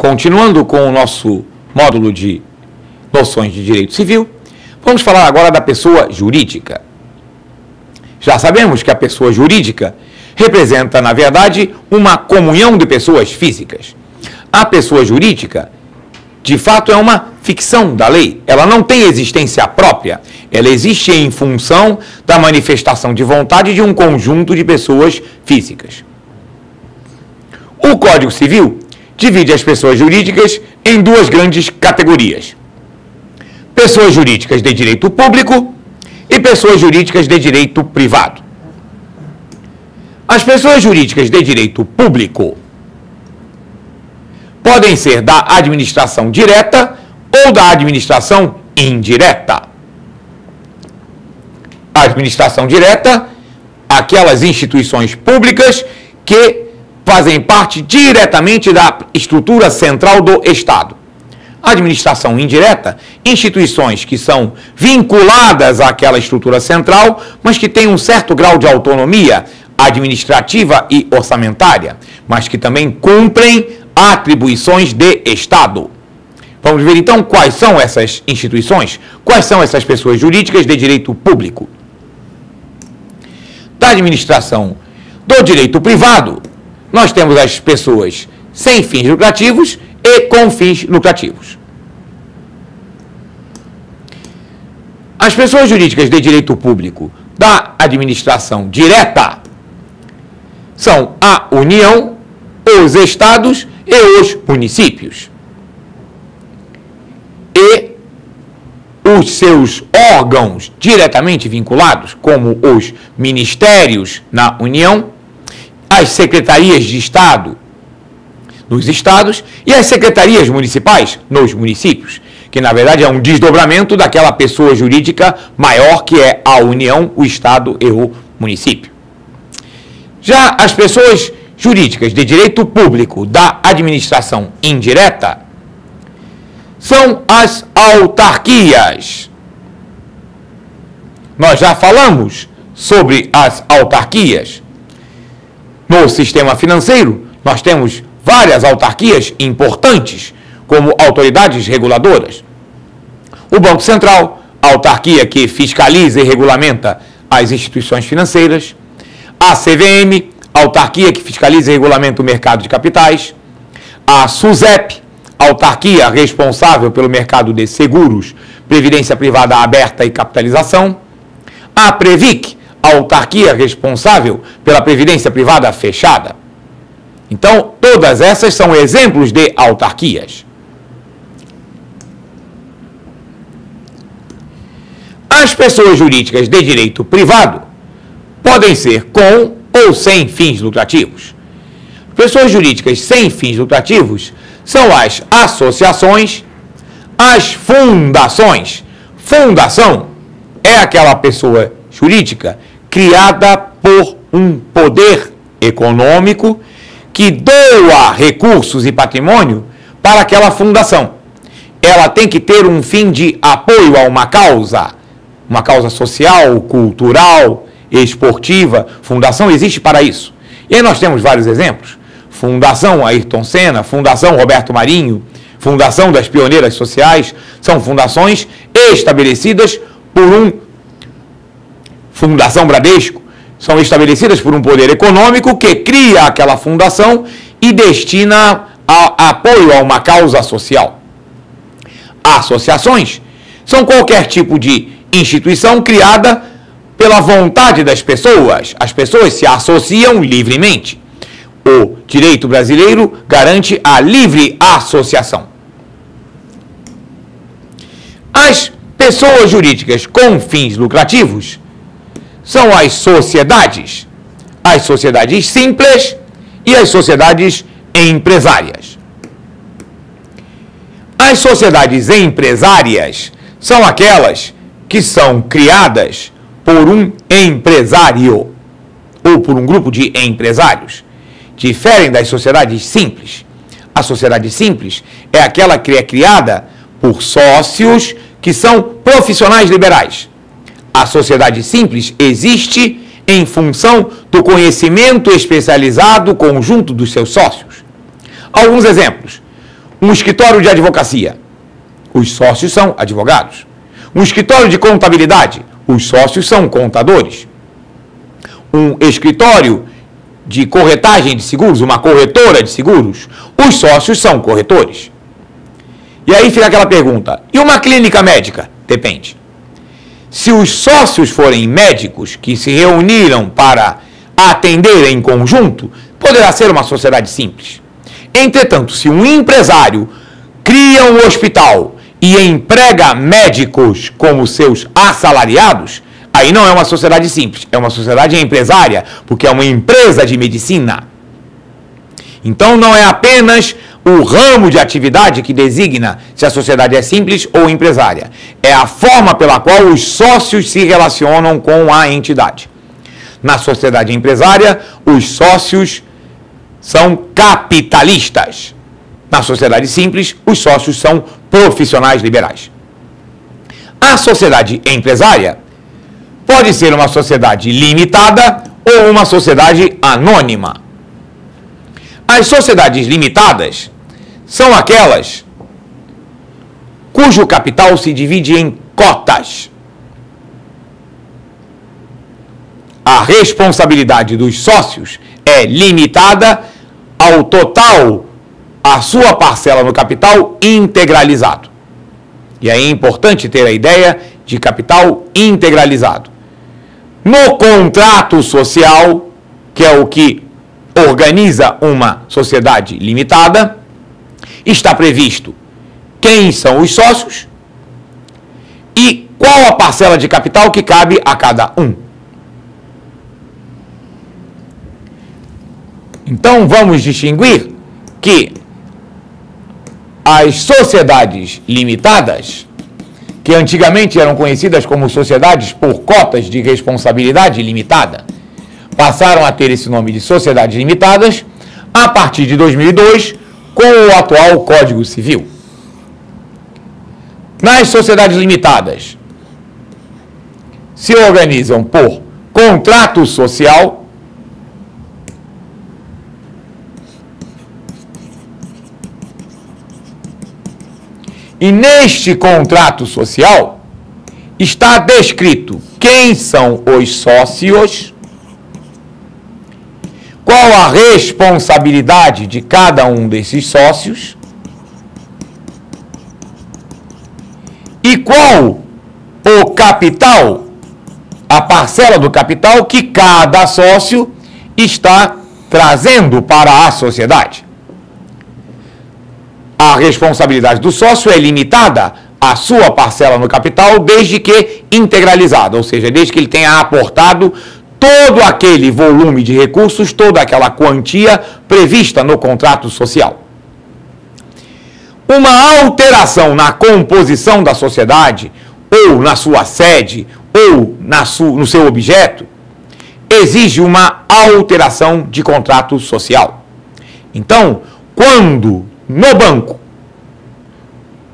Continuando com o nosso módulo de noções de direito civil, vamos falar agora da pessoa jurídica. Já sabemos que a pessoa jurídica representa, na verdade, uma comunhão de pessoas físicas. A pessoa jurídica, de fato, é uma ficção da lei. Ela não tem existência própria. Ela existe em função da manifestação de vontade de um conjunto de pessoas físicas. O Código Civil divide as pessoas jurídicas em duas grandes categorias: pessoas jurídicas de direito público e pessoas jurídicas de direito privado. As pessoas jurídicas de direito público podem ser da administração direta ou da administração indireta. A administração direta, aquelas instituições públicas que fazem parte diretamente da estrutura central do Estado. A administração indireta, instituições que são vinculadas àquela estrutura central, mas que têm um certo grau de autonomia administrativa e orçamentária, mas que também cumprem atribuições de Estado. Vamos ver então quais são essas instituições, quais são essas pessoas jurídicas de direito público. Da administração do direito privado, nós temos as pessoas sem fins lucrativos e com fins lucrativos. As pessoas jurídicas de direito público da administração direta são a União, os estados e os municípios. E os seus órgãos diretamente vinculados, como os ministérios na União, as secretarias de Estado nos estados e as secretarias municipais nos municípios, que na verdade é um desdobramento daquela pessoa jurídica maior que é a União, o Estado e o município. Já as pessoas jurídicas de direito público da administração indireta são as autarquias. Nós já falamos sobre as autarquias. No sistema financeiro, nós temos várias autarquias importantes, como autoridades reguladoras. O Banco Central, a autarquia que fiscaliza e regulamenta as instituições financeiras. A CVM, a autarquia que fiscaliza e regulamenta o mercado de capitais. A SUSEP, a autarquia responsável pelo mercado de seguros, previdência privada aberta e capitalização. A Previc, a autarquia responsável pela previdência privada fechada. Então, todas essas são exemplos de autarquias. As pessoas jurídicas de direito privado podem ser com ou sem fins lucrativos. Pessoas jurídicas sem fins lucrativos são as associações, as fundações. Fundação é aquela pessoa jurídica criada por um poder econômico que doa recursos e patrimônio para aquela fundação. Ela tem que ter um fim de apoio a uma causa social, cultural, esportiva. Fundação existe para isso. E aí nós temos vários exemplos. Fundação Ayrton Senna, Fundação Roberto Marinho, Fundação das Pioneiras Sociais, são fundações estabelecidas por Fundação Bradesco, são estabelecidas por um poder econômico que cria aquela fundação e destina apoio a uma causa social. Associações são qualquer tipo de instituição criada pela vontade das pessoas. As pessoas se associam livremente. O direito brasileiro garante a livre associação. As pessoas jurídicas com fins lucrativos são as sociedades simples e as sociedades empresárias. As sociedades empresárias são aquelas que são criadas por um empresário ou por um grupo de empresários. Diferem das sociedades simples. A sociedade simples é aquela que é criada por sócios que são profissionais liberais. A sociedade simples existe em função do conhecimento especializado conjunto dos seus sócios. Alguns exemplos. Um escritório de advocacia, os sócios são advogados. Um escritório de contabilidade, os sócios são contadores. Um escritório de corretagem de seguros, uma corretora de seguros, os sócios são corretores. E aí fica aquela pergunta, e uma clínica médica? Depende. Se os sócios forem médicos que se reuniram para atender em conjunto, poderá ser uma sociedade simples. Entretanto, se um empresário cria um hospital e emprega médicos como seus assalariados, aí não é uma sociedade simples, é uma sociedade empresária, porque é uma empresa de medicina. Então não é apenas o ramo de atividade que designa se a sociedade é simples ou empresária. É a forma pela qual os sócios se relacionam com a entidade. Na sociedade empresária, os sócios são capitalistas. Na sociedade simples, os sócios são profissionais liberais. A sociedade empresária pode ser uma sociedade limitada ou uma sociedade anônima. As sociedades limitadas são aquelas cujo capital se divide em cotas. A responsabilidade dos sócios é limitada ao total, a sua parcela no capital integralizado. E aí é importante ter a ideia de capital integralizado. No contrato social, que é o que organiza uma sociedade limitada, está previsto quem são os sócios e qual a parcela de capital que cabe a cada um. Então vamos distinguir que as sociedades limitadas, que antigamente eram conhecidas como sociedades por cotas de responsabilidade limitada, passaram a ter esse nome de sociedades limitadas a partir de 2002, com o atual Código Civil. Nas sociedades limitadas, se organizam por contrato social, e neste contrato social está descrito quem são os sócios, qual a responsabilidade de cada um desses sócios e qual o capital, a parcela do capital que cada sócio está trazendo para a sociedade. A responsabilidade do sócio é limitada à sua parcela no capital, desde que integralizada, ou seja, desde que ele tenha aportado todo aquele volume de recursos, toda aquela quantia prevista no contrato social. Uma alteração na composição da sociedade, ou na sua sede, ou no seu objeto, exige uma alteração de contrato social. Então, quando no banco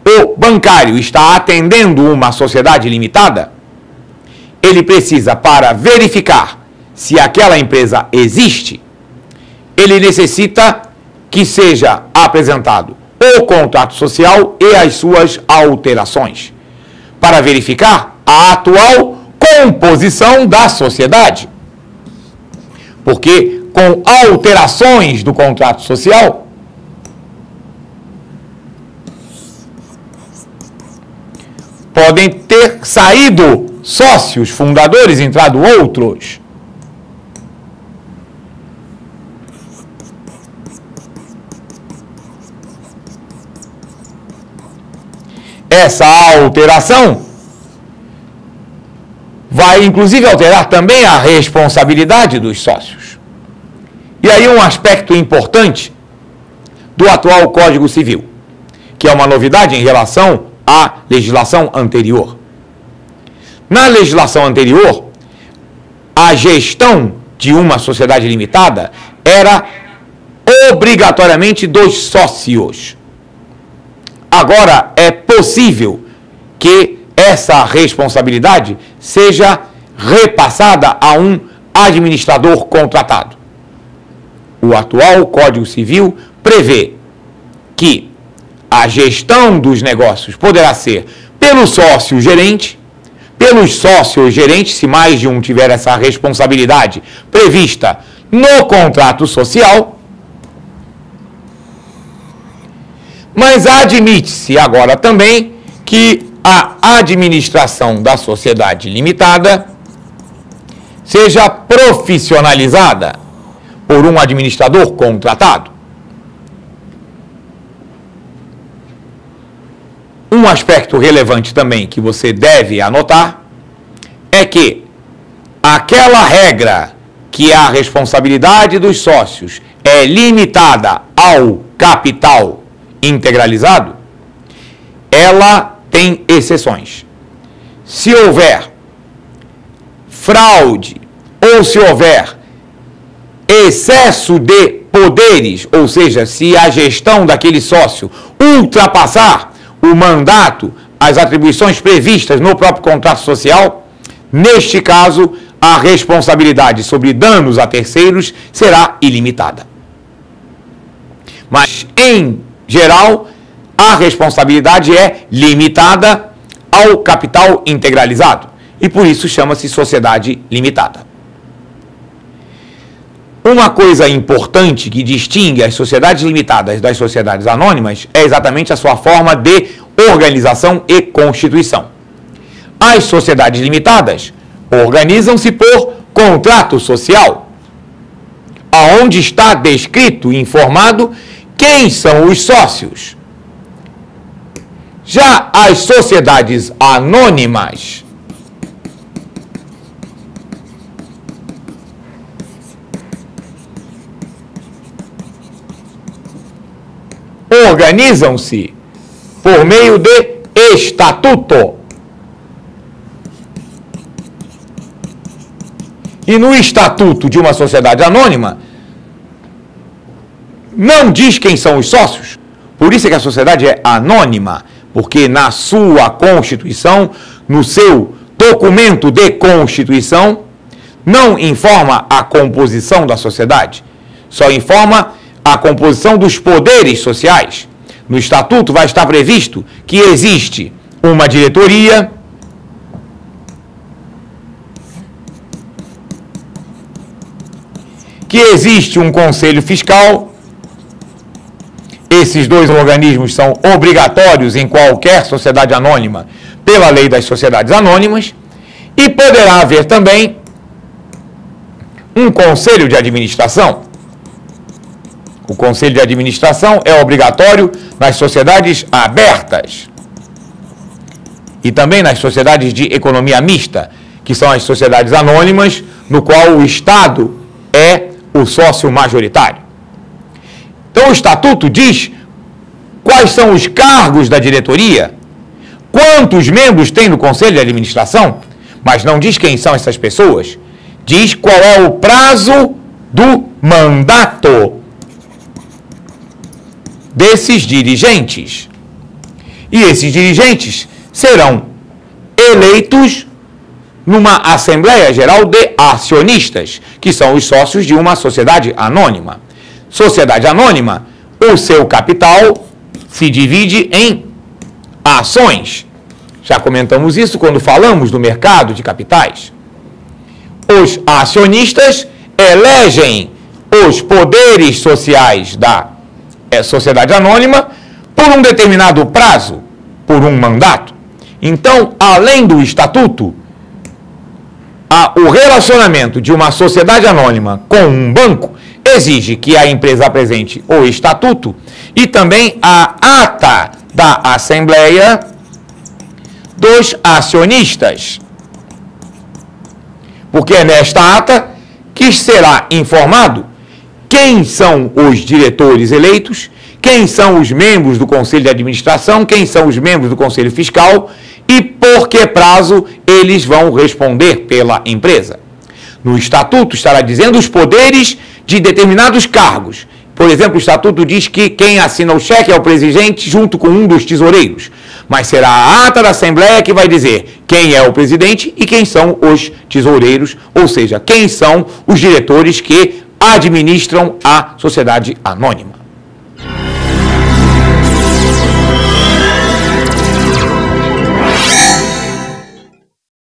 o bancário está atendendo uma sociedade limitada, ele precisa, para verificar se aquela empresa existe, ele necessita que seja apresentado o contrato social e as suas alterações, para verificar a atual composição da sociedade. Porque com alterações do contrato social, podem ter saído sócios fundadores, entrado outros. Essa alteração vai, inclusive, alterar também a responsabilidade dos sócios. E aí um aspecto importante do atual Código Civil, que é uma novidade em relação à legislação anterior. Na legislação anterior, a gestão de uma sociedade limitada era obrigatoriamente dos sócios. Agora é possível que essa responsabilidade seja repassada a um administrador contratado. O atual Código Civil prevê que a gestão dos negócios poderá ser pelo sócio-gerente, pelos sócios-gerentes, se mais de um tiver essa responsabilidade prevista no contrato social, mas admite-se agora também que a administração da sociedade limitada seja profissionalizada por um administrador contratado. Um aspecto relevante também que você deve anotar é que aquela regra que a responsabilidade dos sócios é limitada ao capital integralizado, ela tem exceções. Se houver fraude ou se houver excesso de poderes, ou seja, se a gestão daquele sócio ultrapassar o mandato, as atribuições previstas no próprio contrato social, neste caso, a responsabilidade sobre danos a terceiros será ilimitada. Mas, em geral, a responsabilidade é limitada ao capital integralizado e, por isso, chama-se sociedade limitada. Uma coisa importante que distingue as sociedades limitadas das sociedades anônimas é exatamente a sua forma de organização e constituição. As sociedades limitadas organizam-se por contrato social, aonde está descrito e informado quem são os sócios. Já as sociedades anônimas organizam-se por meio de estatuto. E no estatuto de uma sociedade anônima não diz quem são os sócios. Por isso é que a sociedade é anônima, porque na sua Constituição, no seu documento de Constituição, não informa a composição da sociedade, só informa a composição dos poderes sociais. No Estatuto vai estar previsto que existe uma diretoria, que existe um conselho fiscal. Esses dois organismos são obrigatórios em qualquer sociedade anônima pela lei das sociedades anônimas, e poderá haver também um conselho de administração. O conselho de administração é obrigatório nas sociedades abertas e também nas sociedades de economia mista, que são as sociedades anônimas, no qual o Estado é o sócio majoritário. Então o Estatuto diz quais são os cargos da diretoria, quantos membros tem no Conselho de Administração, mas não diz quem são essas pessoas. Diz qual é o prazo do mandato desses dirigentes. E esses dirigentes serão eleitos numa Assembleia Geral de Acionistas, que são os sócios de uma sociedade anônima. Sociedade anônima, o seu capital se divide em ações. Já comentamos isso quando falamos do mercado de capitais. Os acionistas elegem os poderes sociais da sociedade anônima por um determinado prazo, por um mandato. Então, além do estatuto, o relacionamento de uma sociedade anônima com um banco exige que a empresa apresente o estatuto e também a ata da Assembleia dos Acionistas. Porque é nesta ata que será informado quem são os diretores eleitos, quem são os membros do Conselho de Administração, quem são os membros do Conselho Fiscal e por que prazo eles vão responder pela empresa. No Estatuto estará dizendo os poderes de determinados cargos. Por exemplo, o Estatuto diz que quem assina o cheque é o presidente junto com um dos tesoureiros. Mas será a ata da Assembleia que vai dizer quem é o presidente e quem são os tesoureiros, ou seja, quem são os diretores que administram a sociedade anônima.